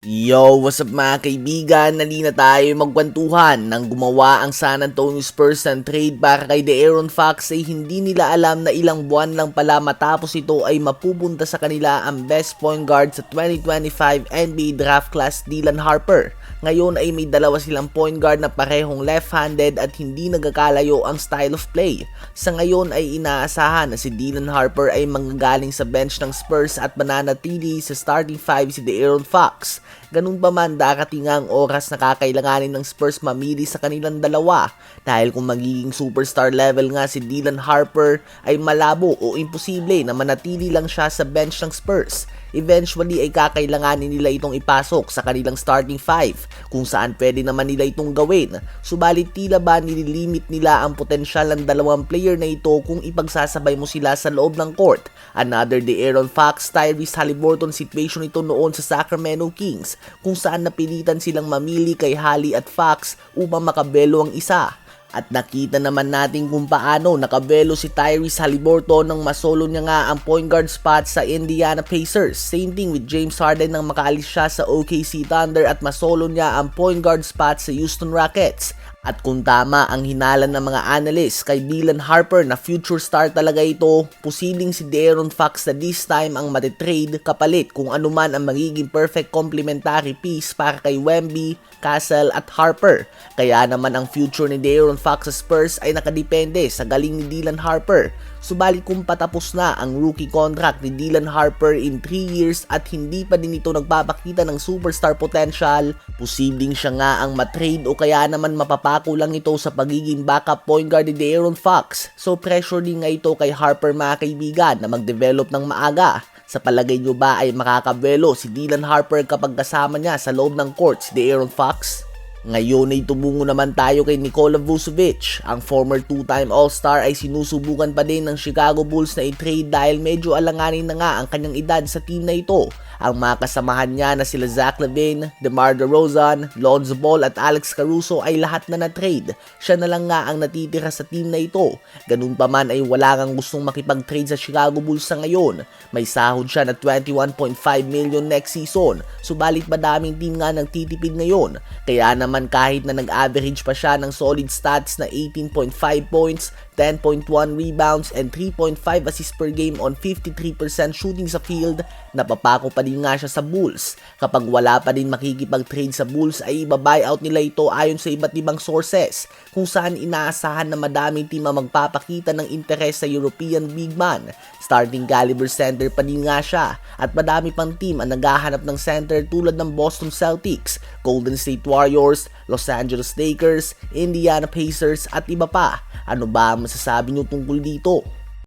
Yo, what's up mga kaibigan? Nali na tayo magkwentuhan nang gumawa ang San Antonio Spurs ng trade para kay De'Aaron Fox ay hindi nila alam na ilang buwan lang pala matapos ito ay mapupunta sa kanila ang best point guard sa 2025 NBA Draft Class, Dylan Harper. Ngayon ay may dalawa silang point guard na parehong left-handed at hindi nagkakalayo ang style of play. Sa ngayon ay inaasahan na si Dylan Harper ay manggagaling sa bench ng Spurs at mananatili sa starting five si De'Aaron Fox. Ganun pa man, darating ang oras na kakailanganin ng Spurs mamili sa kanilang dalawa dahil kung magiging superstar level nga si Dylan Harper ay malabo o imposible na manatili lang siya sa bench ng Spurs. Eventually ay kakailanganin nila itong ipasok sa kanilang starting five kung saan pwede naman nila itong gawin. Subalit tila ba nililimit nila ang potensyal ng dalawang player na ito kung ipagsasabay mo sila sa loob ng court. Another De'Aaron Fox, Tyrese Haliburton situation ito noon sa Sacramento Kings kung saan napilitan silang mamili kay Hali at Fox upang makabelo ang isa. At nakita naman natin kung paano nakabelo si Tyrese Haliburton nang masolo niya nga ang point guard spot sa Indiana Pacers. Same thing with James Harden nang makaalis siya sa OKC Thunder at masolo niya ang point guard spot sa Houston Rockets. At kung tama ang hinala ng mga analyst kay Dylan Harper na future star talaga ito, posibleng si De'Aaron Fox na this time ang matitrade kapalit kung anuman ang magiging perfect complementary piece para kay Wemby, Castle at Harper. Kaya naman ang future ni De'Aaron Fox sa Spurs ay nakadepende sa galing ni Dylan Harper. Subalit kung patapos na ang rookie contract ni Dylan Harper in 3 years at hindi pa din ito nagpapakita ng superstar potential, posibleng siya nga ang matrade o kaya naman mapapako lang ito sa pagiging backup point guard ni De'Aaron Fox. So pressure din nga ito kay Harper mga kaibigan na mag-develop ng maaga. Sa palagay nyo ba ay makakabelo si Dylan Harper kapag kasama niya sa loob ng court si De'Aaron Fox? Ngayon ay tumungo naman tayo kay Nikola Vucevic. Ang former two-time All-Star ay sinusubukan pa din ng Chicago Bulls na i-trade dahil medyo alanganin na nga ang kanyang edad sa team na ito. Ang mga kasamahan niya na sila Zach LaVine, DeMar DeRozan, Lonzo Ball at Alex Caruso ay lahat na na-trade. Siya na lang nga ang natitira sa team na ito. Ganun pa man ay wala kang gustong makipag-trade sa Chicago Bulls sa ngayon. May sahod siya na $21.5 million next season. Subalit madaming team nga nang titipid ngayon. Kaya naman kahit na nag-average pa siya ng solid stats na 18.5 points, 10.1 rebounds and 3.5 assists per game on 53% shooting sa field, napapako pa din nga siya sa Bulls. Kapag wala pa din makikipag-trade sa Bulls ay iba-buyout nila ito ayon sa iba't ibang sources, kung saan inaasahan na madaming team ang magpapakita ng interes sa European big man. Starting caliber center pa din nga siya at madami pang team ang naghahanap ng center tulad ng Boston Celtics, Golden State Warriors, Los Angeles Lakers, Indiana Pacers at iba pa. Ano ba ang masasabi nyo tungkol dito?